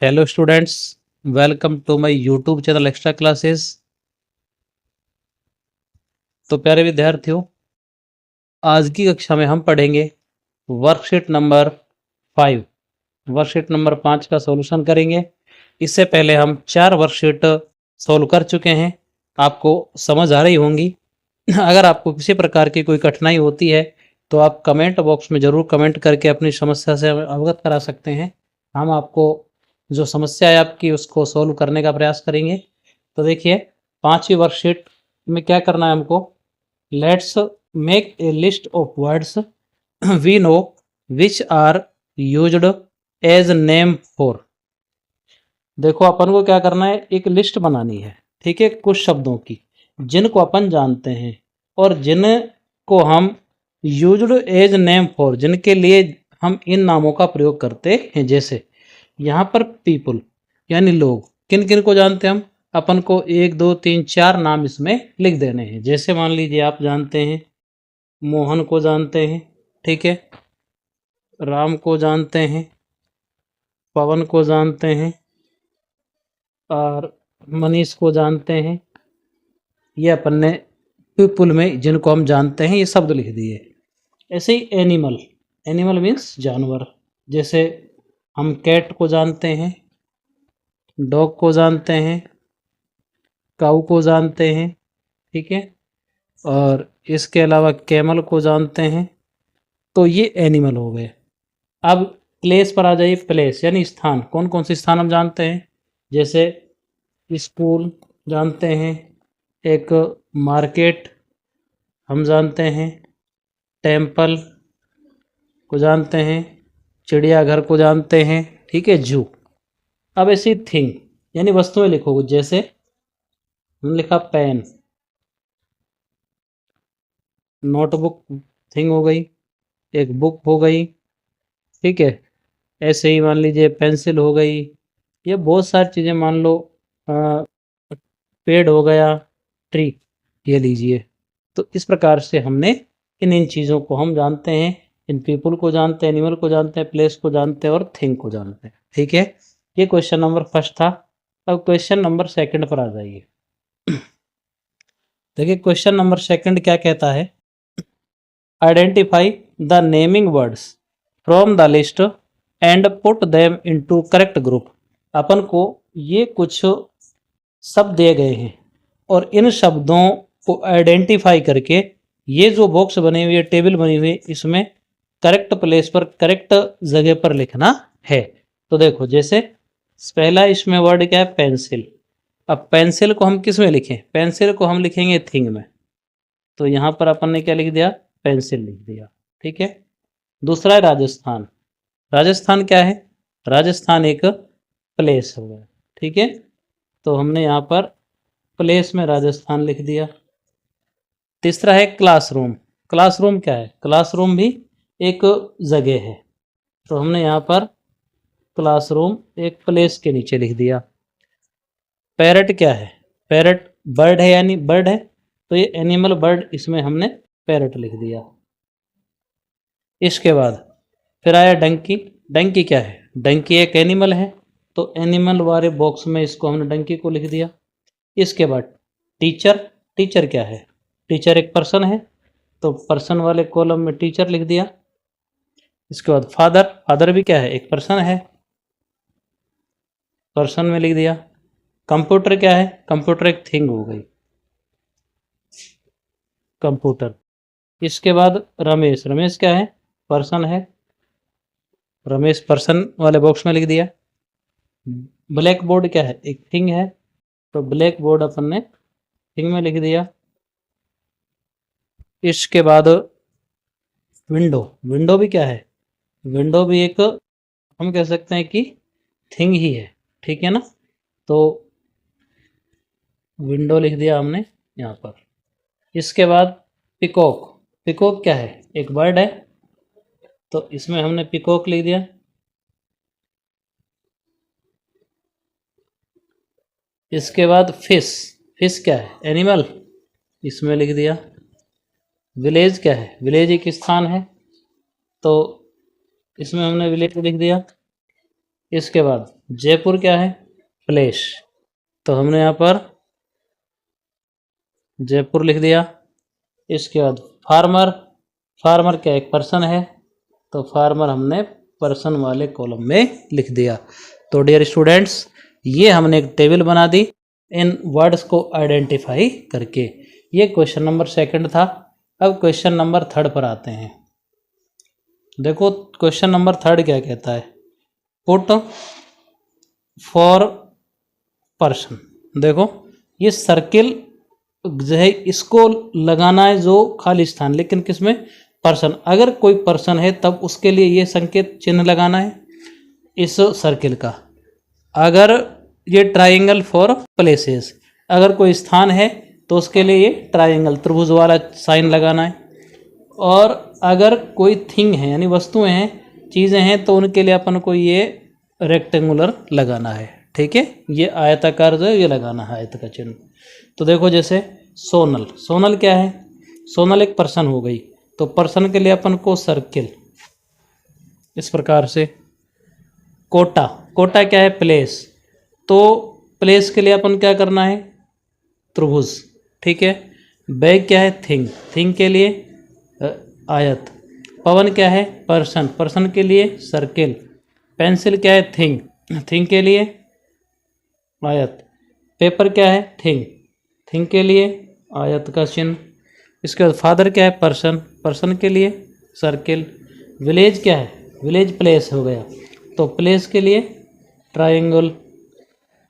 Hello students, welcome to my YouTube channel extra classes. तो प्यारे विद्यार्थियों, आज की कक्षा में हम पढ़ेंगे वर्कशीट नंबर 5। वर्कशीट नंबर 5 का सॉल्यूशन करेंगे। इससे पहले हम 4 वर्कशीट सॉल्व कर चुके हैं, आपको समझ आ रही होंगी। अगर आपको किसी प्रकार की कोई कठिनाई होती है तो आप कमेंट बॉक्स में ज़रूर कमेंट करके अपनी समस्या से अवगत करा सकते हैं। हम आपको जो समस्या है आपकी उसको सॉल्व करने का प्रयास करेंगे। तो देखिए, 5वीं वर्कशीट में क्या करना है हमको। Let's make a list of words we know which are used as name for. देखो, अपन को क्या करना है, एक लिस्ट बनानी है, ठीक है, कुछ शब्दों की जिनको अपन जानते हैं और जिनको हम यूज्ड एज नेम फॉर, जिनके लिए हम इन नामों का प्रयोग करते हैं। जैसे यहाँ पर पीपल यानी लोग, किन किन को जानते हैं हम, अपन को 1 2 3 4 नाम इसमें लिख देने हैं। जैसे मान लीजिए आप जानते हैं मोहन को जानते हैं, ठीक है, राम को जानते हैं, पवन को जानते हैं और मनीष को जानते हैं। ये अपन ने पीपल में जिनको हम जानते हैं ये शब्द लिख दिए। ऐसे ही एनिमल, एनिमल मीन्स जानवर, जैसे हम कैट को जानते हैं, डॉग को जानते हैं, काऊ को जानते हैं, ठीक है, और इसके अलावा कैमल को जानते हैं। तो ये एनिमल हो गए। अब प्लेस पर आ जाइए। प्लेस यानी स्थान, कौन कौन से स्थान हम जानते हैं, जैसे स्कूल जानते हैं, एक मार्केट हम जानते हैं, टेम्पल को जानते हैं, चिड़ियाघर को जानते हैं, ठीक है, जू। अब ऐसी थिंग यानी वस्तुएं लिखोगे। जैसे हमने लिखा पेन, नोटबुक थिंग हो गई, एक बुक हो गई, ठीक है। ऐसे ही मान लीजिए पेंसिल हो गई, ये बहुत सारी चीज़ें, मान लो पेड़ हो गया, ट्री, ये लीजिए। तो इस प्रकार से हमने इन चीज़ों को हम जानते हैं, इन पीपल को जानते हैं, एनिमल को जानते हैं, प्लेस को जानते हैं और थिंग को जानते हैं, ठीक है। ये क्वेश्चन नंबर फर्स्ट था। अब क्वेश्चन नंबर सेकंड पर आ जाइए। देखिए, क्वेश्चन नंबर सेकंड क्या कहता है, identify the naming words from the list and put them into correct group. अपन को ये कुछ शब्द दिए गए हैं और इन शब्दों को आइडेंटिफाई करके ये जो बॉक्स बनी हुई है, टेबल बनी हुई है, इसमें करेक्ट प्लेस पर, करेक्ट जगह पर लिखना है। तो देखो, जैसे पहला इसमें वर्ड क्या है, पेंसिल। अब पेंसिल को हम किस में लिखें, पेंसिल को हम लिखेंगे थिंग में। तो यहाँ पर अपन ने क्या लिख दिया, पेंसिल लिख दिया, ठीक है। दूसरा है राजस्थान। राजस्थान क्या है, राजस्थान एक प्लेस हो गया, ठीक है। तो हमने यहाँ पर प्लेस में राजस्थान लिख दिया। तीसरा है क्लासरूम। क्लासरूम क्या है, क्लासरूम भी एक जगह है, तो हमने यहाँ पर क्लासरूम एक प्लेस के नीचे लिख दिया। पैरट क्या है, पैरट बर्ड है, यानी बर्ड है, तो ये एनिमल बर्ड, इसमें हमने पैरट लिख दिया। इसके बाद फिर आया डंकी। डंकी क्या है, डंकी एक एनिमल है, तो एनिमल वाले बॉक्स में इसको हमने डंकी को लिख दिया। इसके बाद टीचर। टीचर क्या है, टीचर एक पर्सन है, तो पर्सन वाले कॉलम में टीचर लिख दिया। इसके बाद फादर। फादर भी क्या है, एक पर्सन है, पर्सन में लिख दिया। कंप्यूटर क्या है, कंप्यूटर एक थिंग हो गई, कंप्यूटर। इसके बाद रमेश। रमेश क्या है, पर्सन है, रमेश पर्सन वाले बॉक्स में लिख दिया। ब्लैक बोर्ड क्या है, एक थिंग है, तो ब्लैक बोर्ड अपन ने थिंग में लिख दिया। इसके बाद विंडो। विंडो भी क्या है, विंडो भी एक, हम कह सकते हैं कि थिंग ही है, ठीक है ना। तो विंडो लिख दिया हमने यहाँ पर। इसके बाद पिकॉक। पिकॉक क्या है, एक बर्ड है, तो इसमें हमने पिकॉक लिख दिया। इसके बाद फिश। फिश क्या है, एनिमल, इसमें लिख दिया। विलेज क्या है, विलेज एक स्थान है, तो इसमें हमने विलेज लिख दिया। इसके बाद जयपुर क्या है, प्लेस, तो हमने यहाँ पर जयपुर लिख दिया। इसके बाद फार्मर, फार्मर क्या एक पर्सन है, तो फार्मर हमने पर्सन वाले कॉलम में लिख दिया। तो डियर स्टूडेंट्स, ये हमने एक टेबल बना दी इन वर्ड्स को आइडेंटिफाई करके। ये क्वेश्चन नंबर 2 था। अब क्वेश्चन नंबर 3 पर आते हैं। देखो क्वेश्चन नंबर 3 क्या कहता है, पुट फॉर पर्सन। देखो ये सर्किल जो है इसको लगाना है जो खाली स्थान, लेकिन किसमें, पर्सन। अगर कोई पर्सन है तब उसके लिए ये संकेत चिन्ह लगाना है इस सर्किल का। अगर ये ट्रायंगल फॉर प्लेसेस, अगर कोई स्थान है तो उसके लिए ये ट्रायंगल त्रिभुज वाला साइन लगाना है। और अगर कोई थिंग है यानी वस्तुएं हैं, चीज़ें हैं, तो उनके लिए अपन को ये रेक्टेंगुलर लगाना है। ठीक है, ये आयताकार जो है ये लगाना है आयत का चिन्ह। तो देखो जैसे सोनल, सोनल क्या है, सोनल एक पर्सन हो गई, तो पर्सन के लिए अपन को सर्किल इस प्रकार से। कोटा, कोटा क्या है, प्लेस, तो प्लेस के लिए अपन क्या करना है, त्रिभुज। ठीक है, बैग क्या है, थिंग, थिंग के लिए आयत। पवन क्या है, पर्सन, पर्सन के लिए सर्किल। पेंसिल क्या है, थिंग, थिंग के लिए आयत। पेपर क्या है, थिंग, थिंग के लिए आयत का चिन्ह। इसके बाद फादर क्या है, पर्सन, पर्सन के लिए सर्किल। विलेज क्या है, विलेज प्लेस हो गया, तो प्लेस के लिए ट्रायंगल।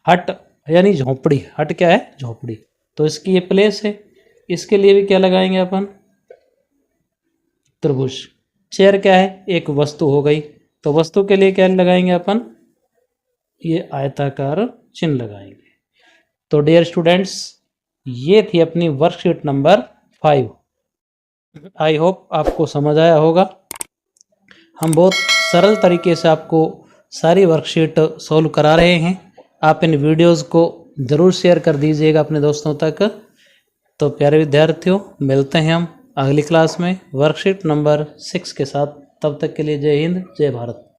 हट यानी झोपड़ी, हट क्या है, झोपड़ी, तो इसकी ये प्लेस है, इसके लिए भी क्या लगाएंगे अपन, त्रिभुज। चेयर क्या है, एक वस्तु हो गई, तो वस्तु के लिए क्या लगाएंगे अपन, ये आयताकार चिन्ह लगाएंगे। तो डियर स्टूडेंट्स, ये थी अपनी वर्कशीट नंबर 5। आई होप आपको समझ आया होगा। हम बहुत सरल तरीके से आपको सारी वर्कशीट सॉल्व करा रहे हैं। आप इन वीडियोस को ज़रूर शेयर कर दीजिएगा अपने दोस्तों तक। तो प्यारे विद्यार्थियों, मिलते हैं हम अगली क्लास में वर्कशीट नंबर 6 के साथ। तब तक के लिए जय हिंद, जय भारत।